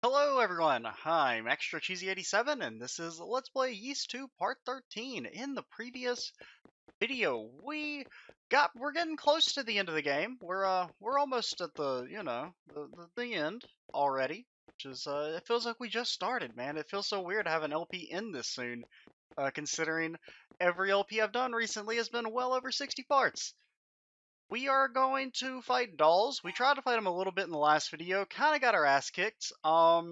Hello everyone, I'm Extra Cheesy 87 and this is Let's Play Yeast 2 Part 13. In the previous video, we're getting close to the end of the game. We're almost at the end already, which is it feels like we just started, man. It feels so weird to have an LP end this soon, considering every LP I've done recently has been well over 60 parts. We are going to fight Dalles. We tried to fight him a little bit in the last video, kind of got our ass kicked. I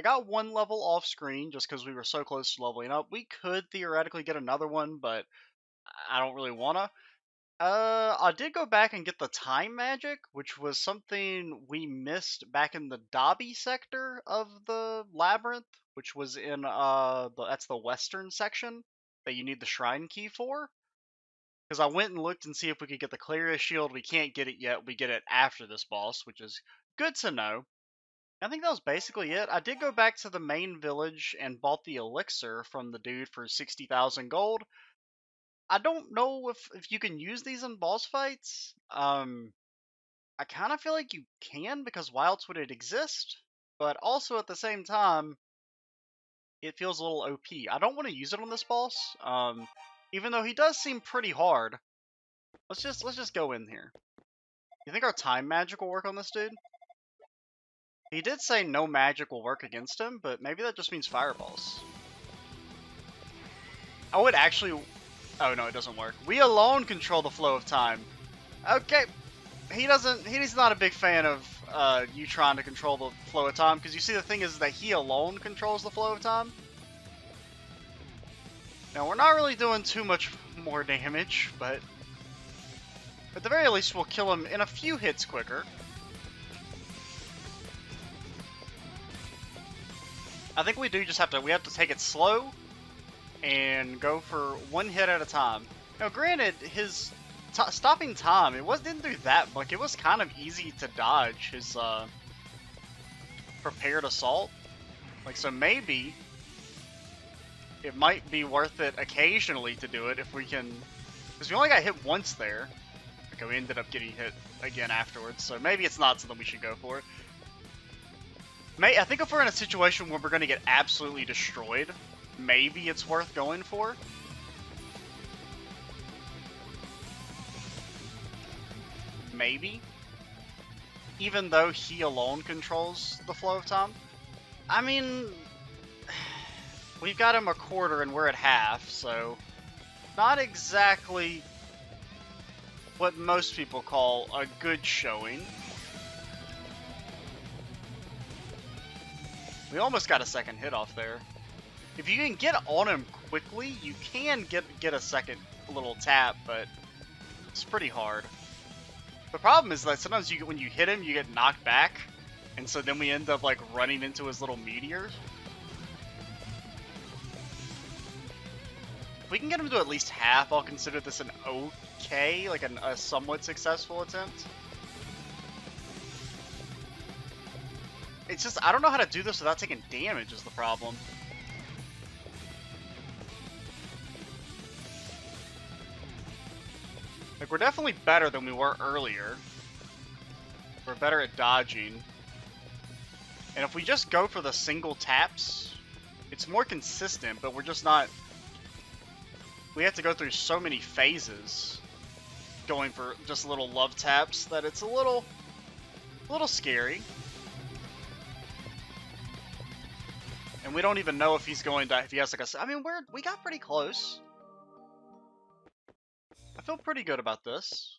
got one level off screen just because we were so close to leveling up. We could theoretically get another one, but I don't really wanna. I did go back and get the time magic, which was something we missed back in the Dobby sector of the labyrinth, which was in that's the western section that you need the shrine key for. Because I went and looked and see if we could get the Clarius shield. We can't get it yet. We get it after this boss, which is good to know. I think that was basically it. I did go back to the main village and bought the elixir from the dude for 60,000 gold. I don't know if you can use these in boss fights. I kind of feel like you can, because why else would it exist? But also at the same time, it feels a little OP. I don't want to use it on this boss. Even though he does seem pretty hard. Let's just go in here. You think our time magic will work on this dude? He did say no magic will work against him, but maybe that just means fireballs. I would actually... Oh no, it doesn't work. We alone control the flow of time. Okay. He's not a big fan of you trying to control the flow of time, because you see the thing is that he alone controls the flow of time. Now we're not really doing too much more damage, but at the very least we'll kill him in a few hits quicker. I think we do just have to take it slow and go for one hit at a time. Now granted, his stopping time, didn't do that much. It was kind of easy to dodge his prepared assault. Like, so maybe it might be worth it occasionally to do it if we can, because we only got hit once there. Okay, we ended up getting hit again afterwards, so maybe it's not something we should go for. I think if we're in a situation where we're going to get absolutely destroyed, maybe it's worth going for. Maybe. Even though he alone controls the flow of time. I mean, we've got him a quarter and we're at half, so not exactly what most people call a good showing. We almost got a second hit off there. If you can get on him quickly, you can get a second little tap, but it's pretty hard. The problem is that sometimes when you hit him, you get knocked back, and so then we end up like running into his little meteors. If we can get him to at least half, I'll consider this an okay, like a somewhat successful attempt. It's just, I don't know how to do this without taking damage is the problem. Like, we're definitely better than we were earlier. We're better at dodging. And if we just go for the single taps, it's more consistent, but we're just not... We have to go through so many phases going for just little love taps that it's a little scary. And we don't even know if he's going to, if he has like a, I mean, we got pretty close. I feel pretty good about this.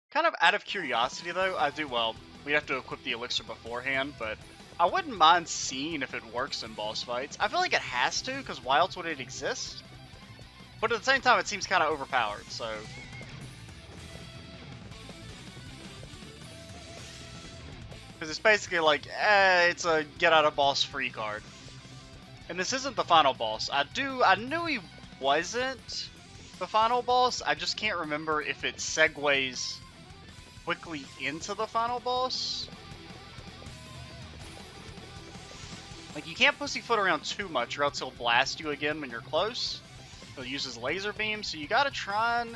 Kind of out of curiosity though, we'd have to equip the elixir beforehand, but I wouldn't mind seeing if it works in boss fights. I feel like it has to, because why else would it exist? But at the same time, it seems kind of overpowered, so... Because it's basically like, it's a get out of boss free card. And this isn't the final boss. I knew he wasn't the final boss. I just can't remember if it segues quickly into the final boss. Like, you can't pussyfoot around too much or else he'll blast you again when you're close. He'll use his laser beam, so you gotta try and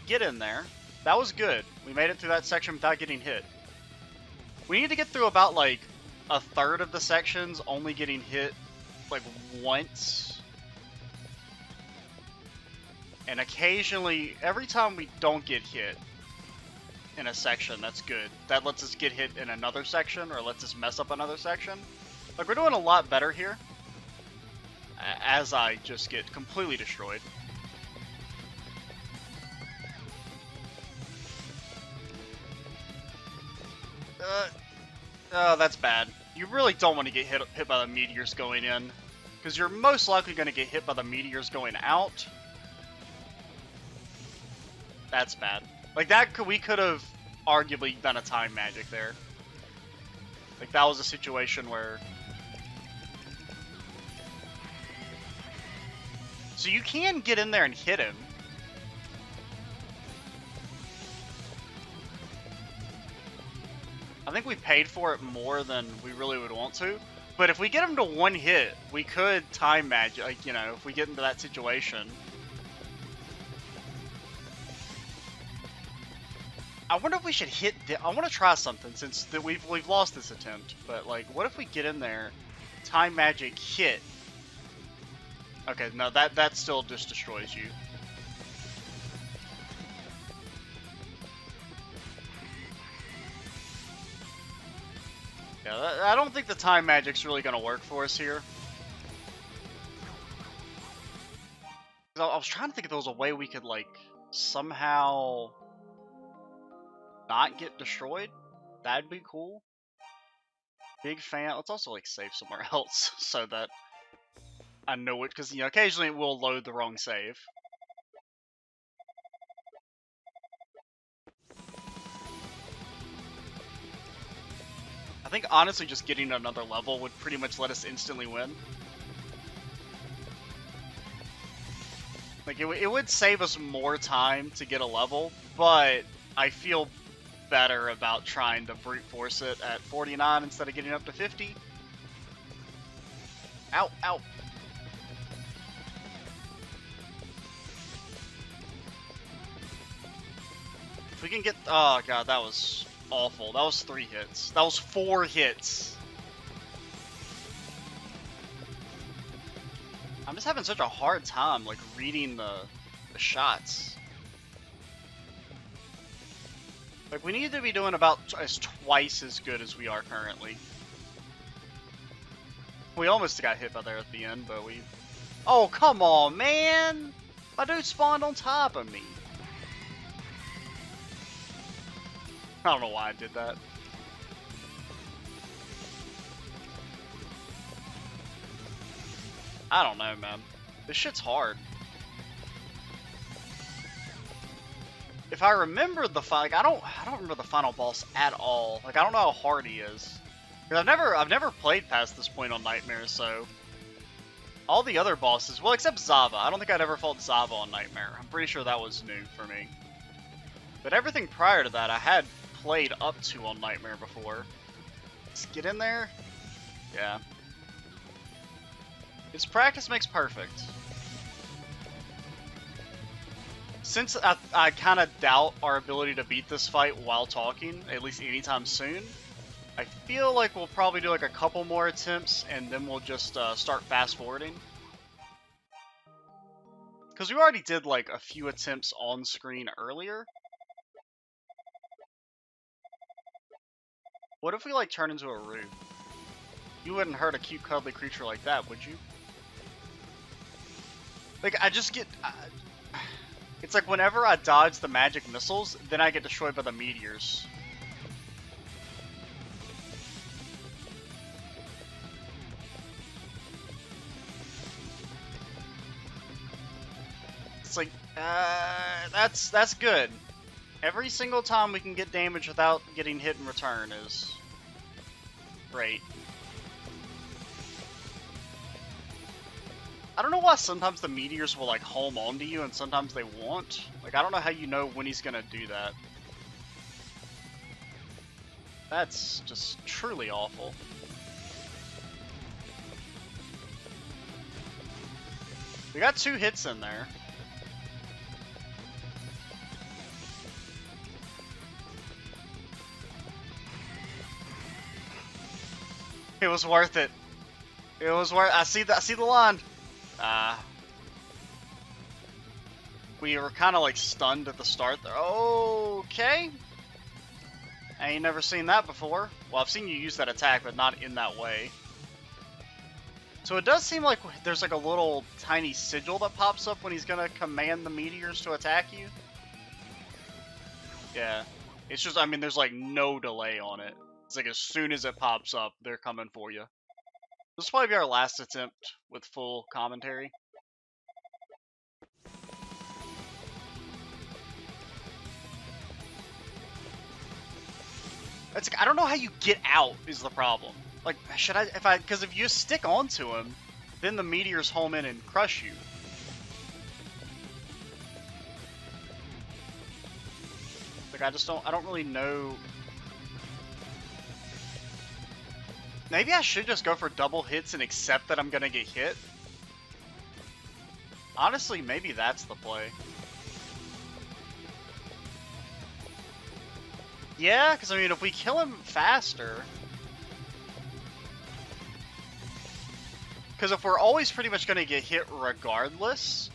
get in there. That was good. We made it through that section without getting hit. We need to get through about, like, a third of the sections only getting hit, like, once. And occasionally, every time we don't get hit in a section, that's good. That lets us get hit in another section, or lets us mess up another section. Like, we're doing a lot better here. As I just get completely destroyed. Oh, that's bad. You really don't want to get hit by the meteors going in, because you're most likely going to get hit by the meteors going out. That's bad. Like, we could have arguably done a time magic there. Like, that was a situation where... So you can get in there and hit him. I think we paid for it more than we really would want to. But if we get him to one hit, we could time magic, like, you know, if we get into that situation. I wonder if we should hit I want to try something since we've lost this attempt. But, like, what if we get in there, time magic, hit. Okay, no, that still just destroys you. Yeah, I don't think the time magic's really going to work for us here. I was trying to think if there was a way we could, like, somehow not get destroyed. That'd be cool. Big fan. Let's also, like, save somewhere else so that I know it, because, you know, occasionally it will load the wrong save. I think, honestly, just getting to another level would pretty much let us instantly win. Like, it would save us more time to get a level, but I feel better about trying to brute force it at 49 instead of getting up to 50. Ow, ow. If we can get... Oh, God, that was awful. That was 3 hits. That was 4 hits. I'm just having such a hard time, like, reading the shots. Like, we need to be doing about twice as good as we are currently. We almost got hit by there at the end, but we... Oh, come on, man! My dude spawned on top of me. I don't know why I did that. I don't know, man. This shit's hard. If I remember the like, I don't remember the final boss at all. Like, I don't know how hard he is. Cause I've never played past this point on Nightmare, so all the other bosses, well, except Zava. I don't think I'd ever fought Zava on Nightmare. I'm pretty sure that was new for me. But everything prior to that, I had played up to on Nightmare before. Let's get in there. Yeah. It's practice makes perfect. Since I kind of doubt our ability to beat this fight while talking, at least anytime soon, I feel like we'll probably do like a couple more attempts and then we'll just start fast forwarding. Because we already did like a few attempts on screen earlier. What if we like turn into a Roo? You wouldn't hurt a cute cuddly creature like that, would you? Like, I just get... it's like whenever I dodge the magic missiles, then I get destroyed by the meteors. It's like, that's good. Every single time we can get damage without getting hit in return is great. I don't know why sometimes the meteors will like home onto you and sometimes they won't. Like, I don't know how you know when he's gonna do that. That's just truly awful. We got 2 hits in there. It was worth it. It was worth. I see the line. We were kind of like stunned at the start there. Okay. I ain't never seen that before. Well, I've seen you use that attack, but not in that way. So it does seem like there's like a little tiny sigil that pops up when he's gonna command the meteors to attack you. Yeah. It's just, I mean, there's like no delay on it. It's like as soon as it pops up, they're coming for you. This will probably be our last attempt with full commentary. It's like, I don't know how you get out is the problem. Like, should I, because if you stick onto him, then the meteors home in and crush you. Like, I don't really know. Maybe I should just go for double hits and accept that I'm gonna get hit. Honestly, maybe that's the play. Yeah, because I mean, if we kill him faster... Because if we're always pretty much going to get hit regardless,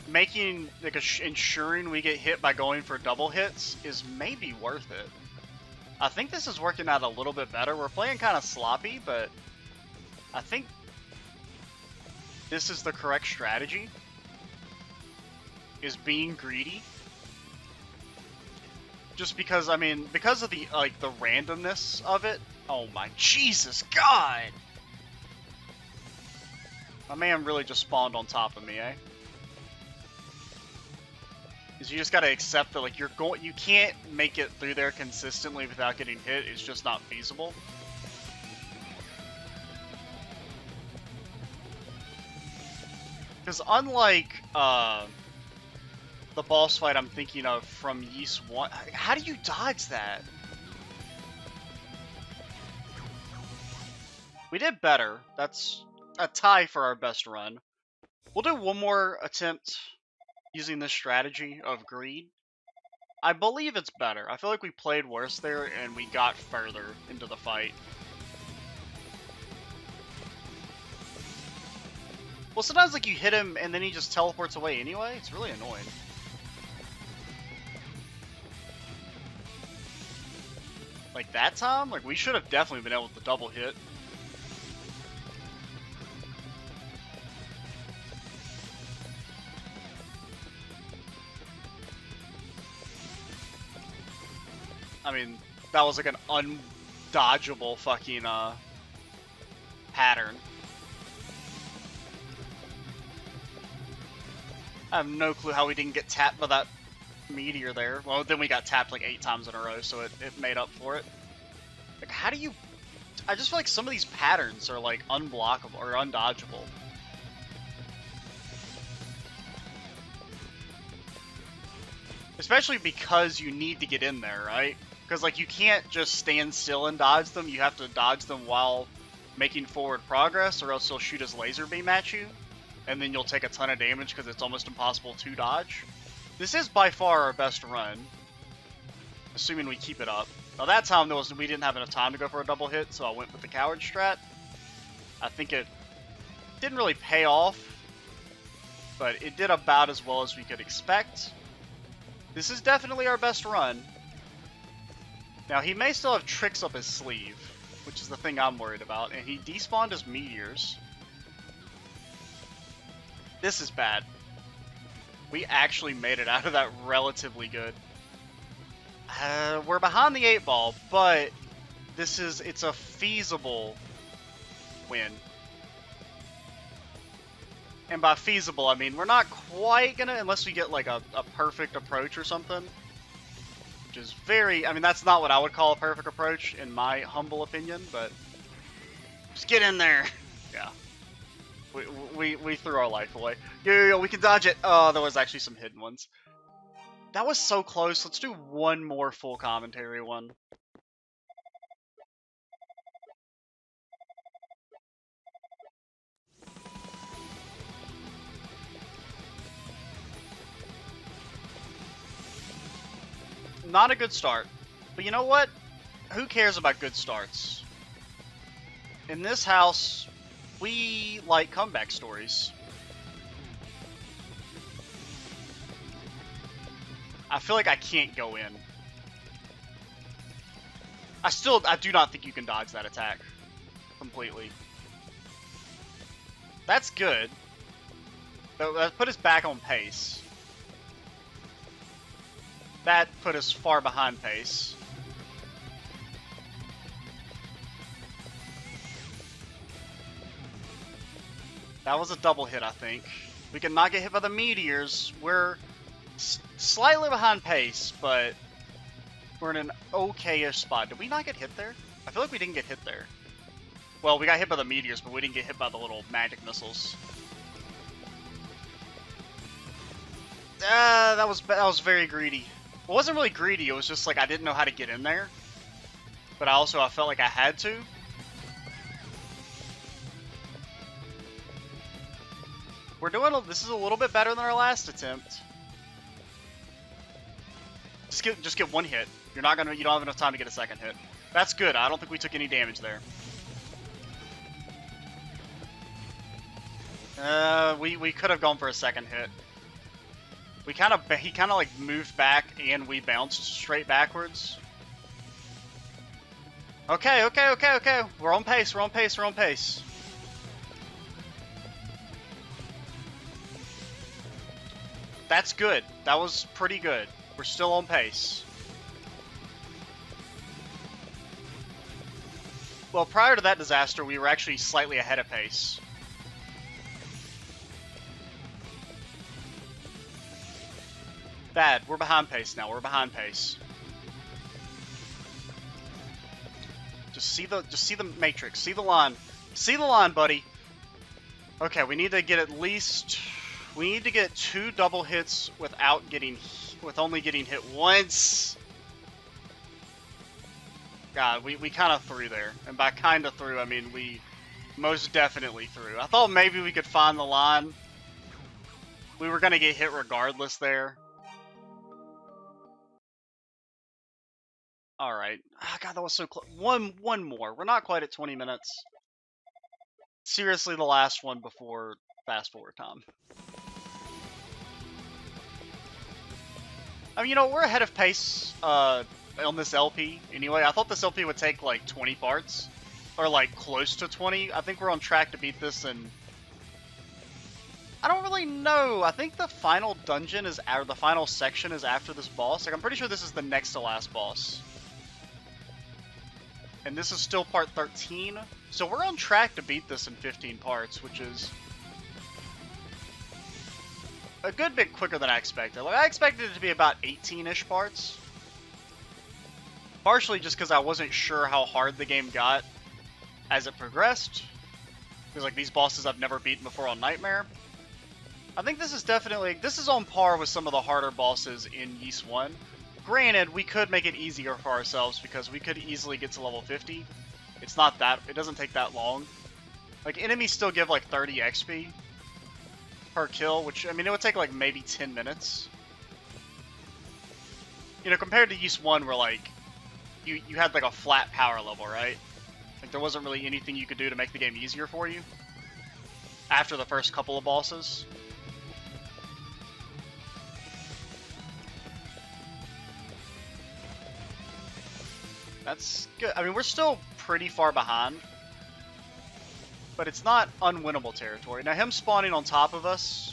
making, like, ensuring we get hit by going for double hits is maybe worth it. I think this is working out a little bit better. We're playing kind of sloppy, but I think this is the correct strategy, is being greedy. Just because, I mean, because of the, like, the randomness of it. Oh my Jesus God! My man really just spawned on top of me, eh? Because you just gotta accept that, like, you can't make it through there consistently without getting hit. It's just not feasible. Because unlike, the boss fight I'm thinking of from Ys 1. How do you dodge that? We did better. That's a tie for our best run. We'll do one more attempt using this strategy of greed. I believe it's better. I feel like we played worse there and we got further into the fight. Well, sometimes like you hit him and then he just teleports away anyway. It's really annoying. Like that time? Like, we should have definitely been able to double hit. I mean, that was like an undodgeable fucking, pattern. I have no clue how we didn't get tapped by that meteor there. Well, then we got tapped like 8 times in a row, so it made up for it. Like, how do you... I just feel like some of these patterns are like unblockable or undodgeable. Especially because you need to get in there, right? Because like you can't just stand still and dodge them. You have to dodge them while making forward progress, or else they'll shoot his laser beam at you. And then you'll take a ton of damage because it's almost impossible to dodge. This is by far our best run, assuming we keep it up. Now that time we didn't have enough time to go for a double hit, so I went with the coward strat. I think it didn't really pay off, but it did about as well as we could expect. This is definitely our best run. Now he may still have tricks up his sleeve, which is the thing I'm worried about, and he despawned his meteors. This is bad. We actually made it out of that relatively good. We're behind the 8 ball, but it's a feasible win. And by feasible, I mean we're not quite gonna, unless we get like a perfect approach or something. Which is very, I mean that's not what I would call a perfect approach in my humble opinion, but just get in there. Yeah. We threw our life away. Yo, we can dodge it. Oh, there was actually some hidden ones. That was so close. Let's do one more full commentary one. Not a good start. But you know what? Who cares about good starts? In this house, we like comeback stories. I feel like I can't go in. I do not think you can dodge that attack completely. That's good. That put us back on pace. That put us far behind pace. That was a double hit, I think. We can not get hit by the meteors. We're slightly behind pace, but we're in an okay-ish spot. Did we not get hit there? I feel like we didn't get hit there. Well, we got hit by the meteors, but we didn't get hit by the little magic missiles. That was very greedy. Well, it wasn't really greedy. It was just like I didn't know how to get in there, but I felt like I had to. We're doing. This is a little bit better than our last attempt. Just get one hit. You don't have enough time to get a second hit. That's good. I don't think we took any damage there. We could have gone for a second hit. He kind of like moved back and we bounced straight backwards. Okay. We're on pace. That's good. That was pretty good. We're still on pace. Well, prior to that disaster, we were actually slightly ahead of pace. Bad. We're behind pace now. Just see the matrix. See the line. See the line, buddy. Okay, we need to get at least. We need to get 2 double hits with only getting hit once. God, we kind of threw there. And by kind of threw, I mean we most definitely threw. I thought maybe we could find the line. We were going to get hit regardless there. Alright. Oh, God, that was so close. One more. We're not quite at 20 minutes. Seriously, the last one before fast forward time. I mean, you know, we're ahead of pace on this LP anyway. I thought this LP would take like 20 parts. Or like close to 20. I think we're on track to beat this in... I don't really know. I think the final dungeon or the final section is after this boss. Like, I'm pretty sure this is the next to last boss. And this is still part 13. So we're on track to beat this in 15 parts, which is a good bit quicker than I expected. Like, I expected it to be about 18-ish parts. Partially just because I wasn't sure how hard the game got as it progressed. Because, like, these bosses I've never beaten before on Nightmare. I think this is definitely... This is on par with some of the harder bosses in Ys 1. Granted, we could make it easier for ourselves because we could easily get to level 50. It's not that... It doesn't take that long. Like, enemies still give, like, 30 XP per kill, which, I mean, it would take, like, maybe 10 minutes. You know, compared to Ys 1, where, like, you had, like, a flat power level, right? Like, there wasn't really anything you could do to make the game easier for you after the first couple of bosses. That's good. I mean, we're still pretty far behind, but it's not unwinnable territory. Now, him spawning on top of us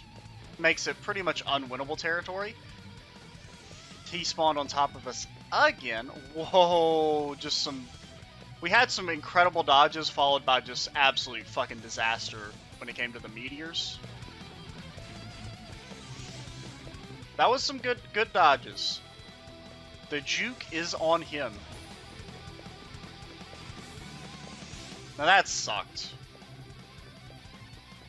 makes it pretty much unwinnable territory. He spawned on top of us again. Whoa, just some... We had some incredible dodges followed by just absolute fucking disaster when it came to the meteors. That was some good dodges. The juke is on him. Now that sucked.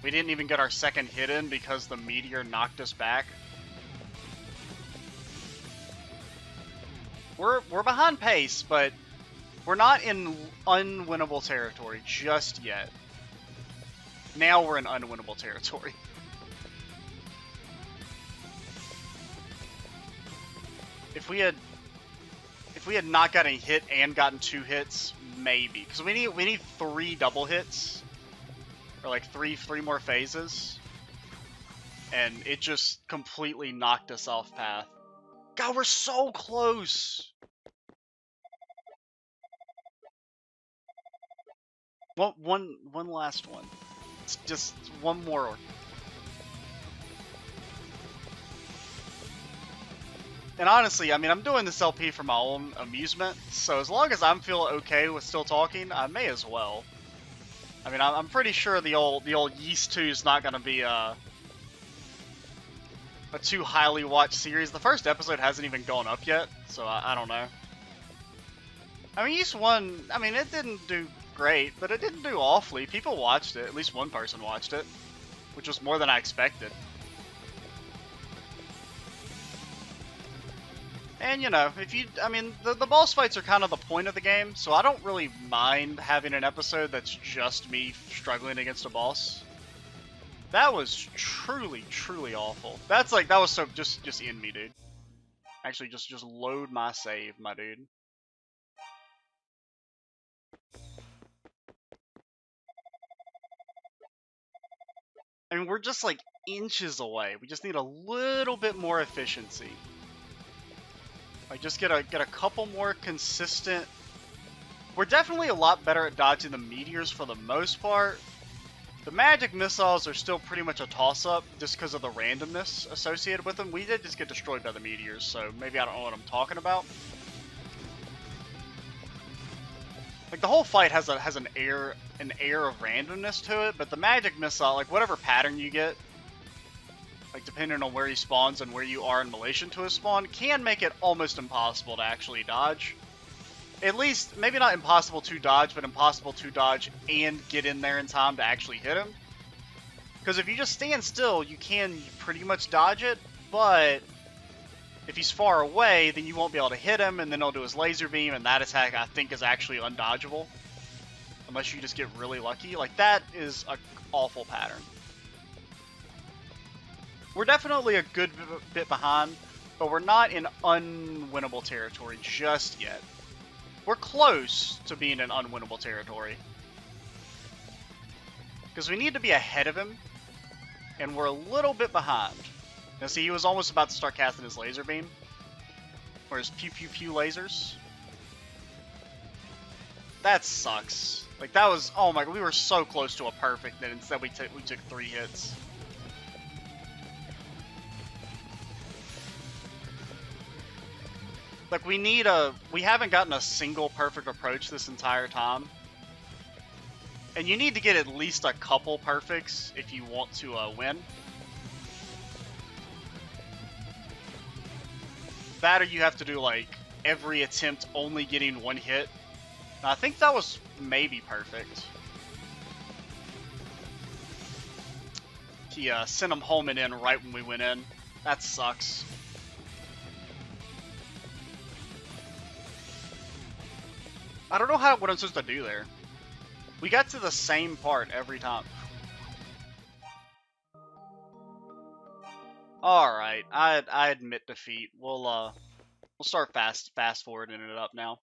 We didn't even get our second hit in because the meteor knocked us back. We're behind pace, but we're not in unwinnable territory just yet. Now we're in unwinnable territory. If we If we had not gotten hit and gotten 2 hits, maybe. Because we need 3 double hits. Or like three more phases. And it just completely knocked us off path. God, we're so close! One last one. It's just one more. And honestly, I mean, I'm doing this LP for my own amusement, so as long as I'm feeling okay with still talking, I may as well. I mean, I'm pretty sure the old Yeast 2 is not going to be a too highly watched series. The first episode hasn't even gone up yet, so I don't know. I mean, Yeast 1, I mean, it didn't do great, but it didn't do awfully. People watched it. At least one person watched it, which was more than I expected. And, you know, I mean, the boss fights are kind of the point of the game, so I don't really mind having an episode that's just me struggling against a boss. That was truly, truly awful. That was so, just in me, dude. Actually, just load my save, my dude. I mean, we're just, like, inches away. We just need a little bit more efficiency. Like, just get a couple more consistent... We're definitely a lot better at dodging the meteors for the most part. The magic missiles are still pretty much a toss-up, just because of the randomness associated with them. We did just get destroyed by the meteors, so maybe I don't know what I'm talking about. Like, the whole fight has an air of randomness to it, but the magic missile, like, whatever pattern you get, like, depending on where he spawns and where you are in relation to his spawn, can make it almost impossible to actually dodge. At least, maybe not impossible to dodge, but impossible to dodge and get in there in time to actually hit him. Because if you just stand still, you can pretty much dodge it, but if he's far away, then you won't be able to hit him, and then he'll do his laser beam, and that attack, I think, is actually undodgeable. Unless you just get really lucky. Like, that is an awful pattern. We're definitely a good bit behind, but we're not in unwinnable territory just yet. We're close to being in unwinnable territory. Because we need to be ahead of him, and we're a little bit behind. Now see, he was almost about to start casting his laser beam. Or his pew pew pew lasers. That sucks. Like, that was, oh my god, we were so close to a perfect, and instead we took 3 hits. Like, we haven't gotten a single perfect approach this entire time. And you need to get at least a couple perfects if you want to win. That or you have to do, like, every attempt only getting 1 hit. Now, I think that was maybe perfect. He sent him homing in right when we went in. That sucks. I don't know what I'm supposed to do there. We got to the same part every time. Alright, I admit defeat. We'll start fast forwarding it up now.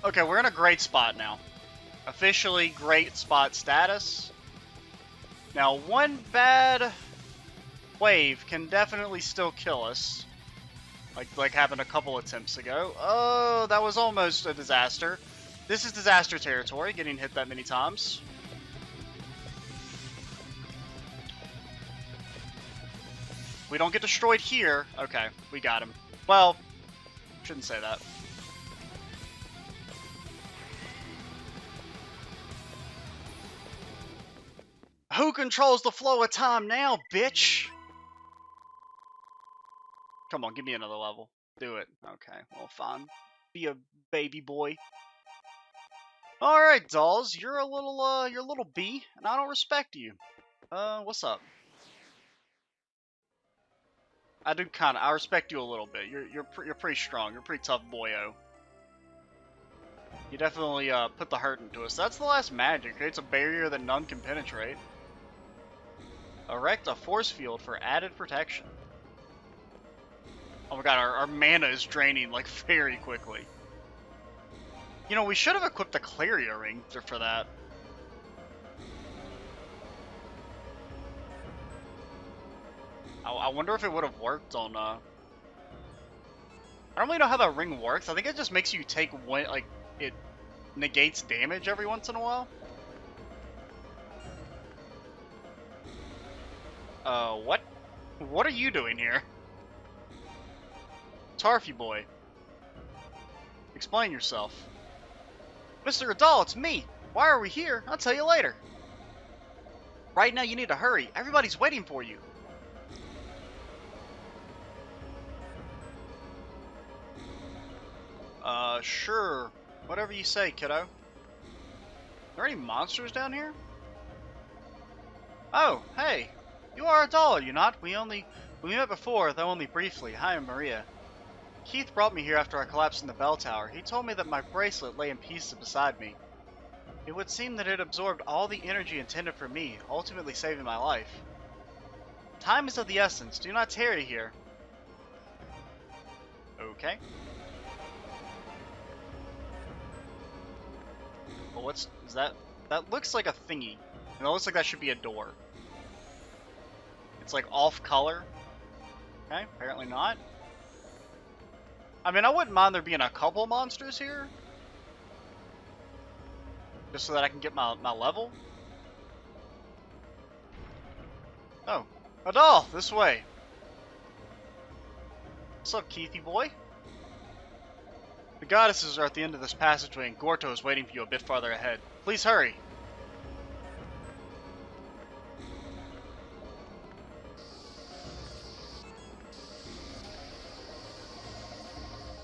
Okay, we're in a great spot now. Officially great spot status. Now, one bad wave can definitely still kill us. Like happened a couple attempts ago. Oh, that was almost a disaster. This is disaster territory, getting hit that many times. We don't get destroyed here. Okay, we got him. Well, shouldn't say that. Who controls the flow of time now, bitch? Come on, give me another level. Do it. Okay, well, fine. Be a baby boy. All right, Dalles, you're a little B, and I don't respect you. What's up? I respect you a little bit. You're pretty strong. You're a pretty tough boyo. You definitely put the hurt into us. That's the last magic. Creates a barrier that none can penetrate. Erect a force field for added protection. Oh my god, our mana is draining like very quickly. You know, we should have equipped the Claria ring for that. I wonder if it would have worked on I don't really know how that ring works. I think it just makes you take one, like, it negates damage every once in a while. What? What are you doing here? Tarfy boy. Explain yourself. Mr. Adal, it's me. Why are we here? I'll tell you later. Right now you need to hurry. Everybody's waiting for you. Sure. Whatever you say, kiddo. Are there any monsters down here? Oh, hey. You are Adal, are you not? We met before, though only briefly. Hi, I'm Maria. Keith brought me here after I collapsed in the bell tower. He told me that my bracelet lay in pieces beside me. It would seem that it absorbed all the energy intended for me, ultimately saving my life. Time is of the essence. Do not tarry here. Okay. Well, is that? That looks like a thingy. And it looks like that should be a door. It's like off color. Okay, apparently not. I mean, I wouldn't mind there being a couple monsters here. Just so that I can get my level. Oh. Adal, this way. What's up, Keithy boy? The goddesses are at the end of this passageway and Gorto is waiting for you a bit farther ahead. Please hurry.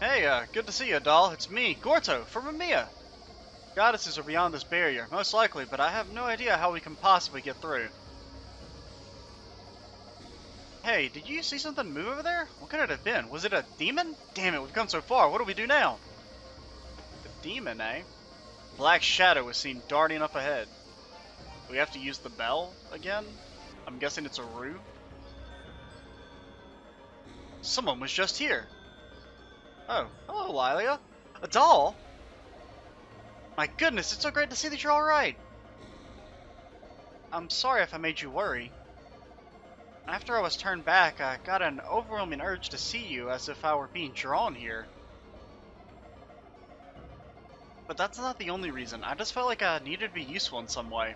Hey, good to see you, Adal. It's me, Gorto, from Mamiya. Goddesses are beyond this barrier, most likely, but I have no idea how we can possibly get through. Hey, did you see something move over there? What could it have been? Was it a demon? Damn it, we've come so far. What do we do now? A demon, eh? Black shadow was seen darting up ahead. Do we have to use the bell again? I'm guessing it's a rue. Someone was just here. Oh, hello, Lilia. Adal? My goodness, it's so great to see that you're alright. I'm sorry if I made you worry. After I was turned back, I got an overwhelming urge to see you, as if I were being drawn here. But that's not the only reason. I just felt like I needed to be useful in some way.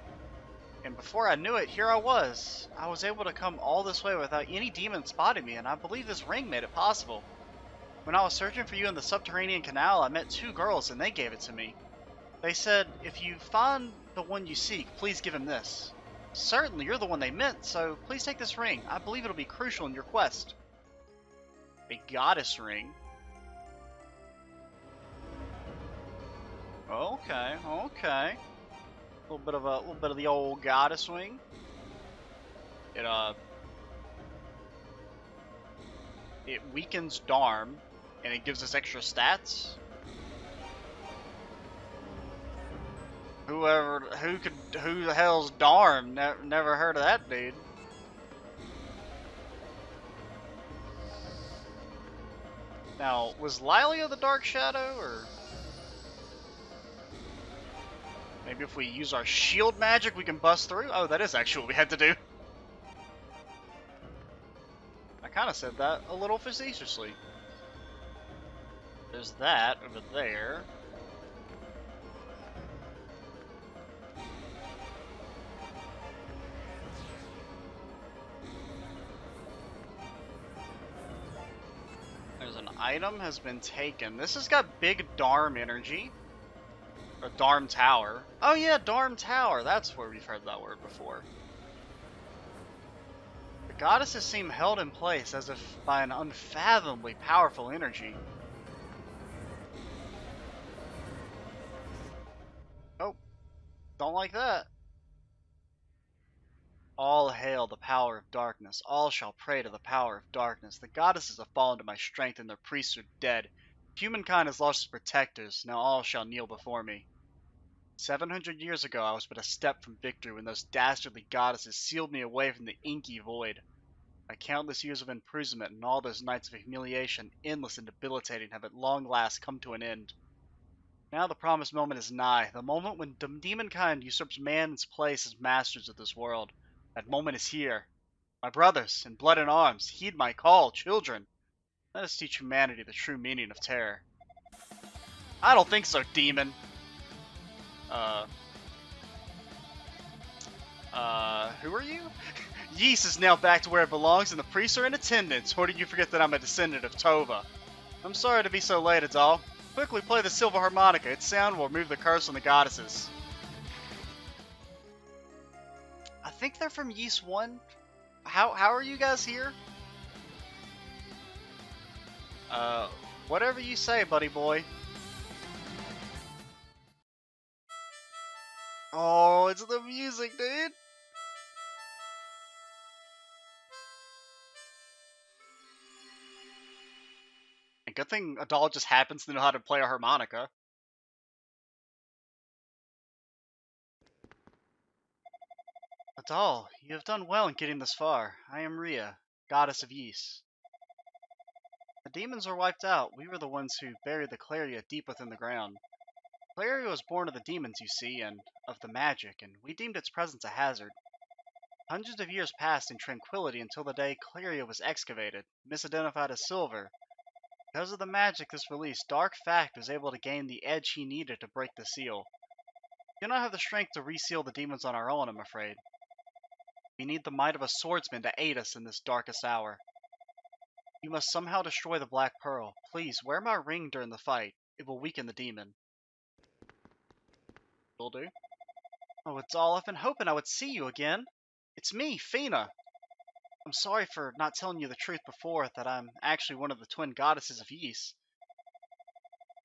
And before I knew it, here I was. I was able to come all this way without any demon spotting me, and I believe this ring made it possible. When I was searching for you in the subterranean canal, I met two girls, and they gave it to me. They said, if you find the one you seek, please give him this. Certainly, you're the one they meant, so please take this ring. I believe it'll be crucial in your quest. A goddess ring? Okay, okay. A little bit of the old goddess ring. It weakens Darm, and it gives us extra stats. Who the hell's Darm? Never heard of that dude. Now, was Lilia the Dark Shadow, or? Maybe if we use our shield magic, we can bust through? Oh, that is actually what we had to do. I kind of said that a little facetiously. There's that over there. There's an item has been taken. This has got big Darm energy. Or Darm Tower. Oh yeah, Darm Tower. That's where we've heard that word before. The goddesses seem held in place as if by an unfathomably powerful energy. Oh, don't like that. All hail the power of darkness. All shall pray to the power of darkness. The goddesses have fallen to my strength and their priests are dead. Humankind has lost its protectors. Now all shall kneel before me. 700 years ago, I was but a step from victory when those dastardly goddesses sealed me away from the inky void. My countless years of imprisonment and all those nights of humiliation, endless and debilitating, have at long last come to an end. Now the promised moment is nigh, the moment when demonkind usurps man's place as masters of this world. That moment is here. My brothers, in blood and arms, heed my call, children. Let us teach humanity the true meaning of terror. I don't think so, demon. Who are you? Yeast is now back to where it belongs and the priests are in attendance. Or did you forget that I'm a descendant of Tova? I'm sorry to be so late, Adal. Quickly play the silver harmonica. Its sound will remove the curse on the goddesses. I think they're from Yeast 1. How are you guys here? Whatever you say, buddy boy. Oh, it's the music, dude. And good thing Adal just happens to know how to play a harmonica. Adal, you have done well in getting this far. I am Rhea, goddess of Ys. The demons were wiped out. We were the ones who buried the Claria deep within the ground. Claria was born of the demons, you see, and of the magic, and we deemed its presence a hazard. Hundreds of years passed in tranquility until the day Claria was excavated, misidentified as silver. Because of the magic this released, Dark Fact was able to gain the edge he needed to break the seal. We do not have the strength to reseal the demons on our own, I'm afraid. We need the might of a swordsman to aid us in this darkest hour. You must somehow destroy the Black Pearl. Please, wear my ring during the fight. It will weaken the demon. Will do. Oh, it's all I've been hoping I would see you again. It's me, Fina. I'm sorry for not telling you the truth before, that I'm actually one of the twin goddesses of Ys.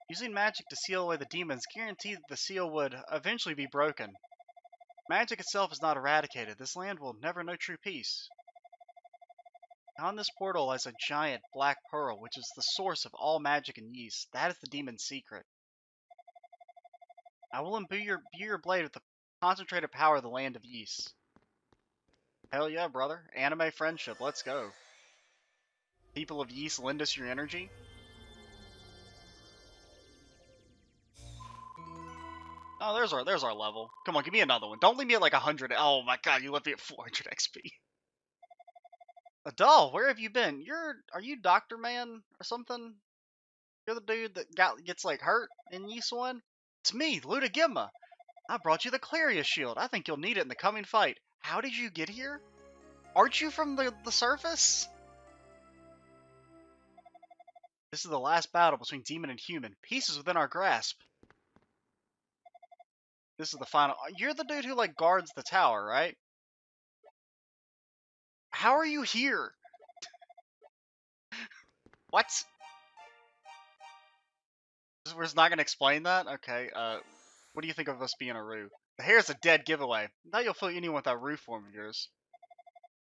Using magic to seal away the demons guaranteed that the seal would eventually be broken. Magic itself is not eradicated. This land will never know true peace. On this portal lies a giant black pearl, which is the source of all magic in Ys. That is the demon's secret. I will imbue your blade with the concentrated power of the land of Ys. Hell yeah, brother. Anime friendship, let's go. People of Ys, lend us your energy. Oh, there's our level. Come on, give me another one. Don't leave me at like 100. Oh my god, you left me at 400 XP. Adal, where have you been? Are you Doctor Man or something? You're the dude that gets like hurt in Ys 1? It's me, Luda Gimma. I brought you the Claria shield. I think you'll need it in the coming fight. How did you get here? Aren't you from the surface? This is the last battle between demon and human. Peace is within our grasp. This is the final. You're the dude who like guards the tower, right? How are you here? What? We're just not gonna explain that? Okay, what do you think of us being a roo? The hair's a dead giveaway. Now you'll fool anyone with that roo form of yours.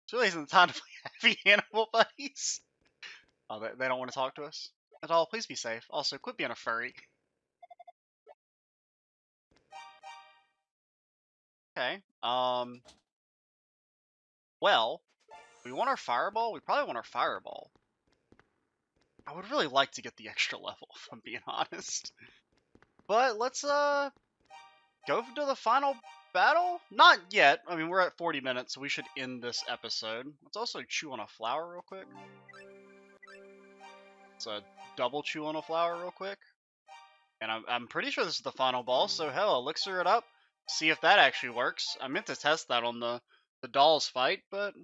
This really isn't the time to play heavy animal buddies. Oh, they don't want to talk to us? At all, please be safe. Also, quit being a furry. Okay, well, we want our fireball? We probably want our fireball. I would really like to get the extra level, if I'm being honest. But let's go to the final battle? Not yet. I mean, we're at 40 minutes, so we should end this episode. Let's also chew on a flower real quick. Let's double chew on a flower real quick. And I'm pretty sure this is the final boss, so hell, elixir it up. See if that actually works. I meant to test that on the Dalles fight, but,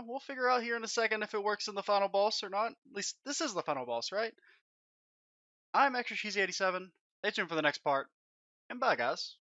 we'll figure out here in a second if it works in the final boss or not. At least, this is the final boss, right? I'm Extra Cheesy 87. Stay tuned for the next part, and bye, guys.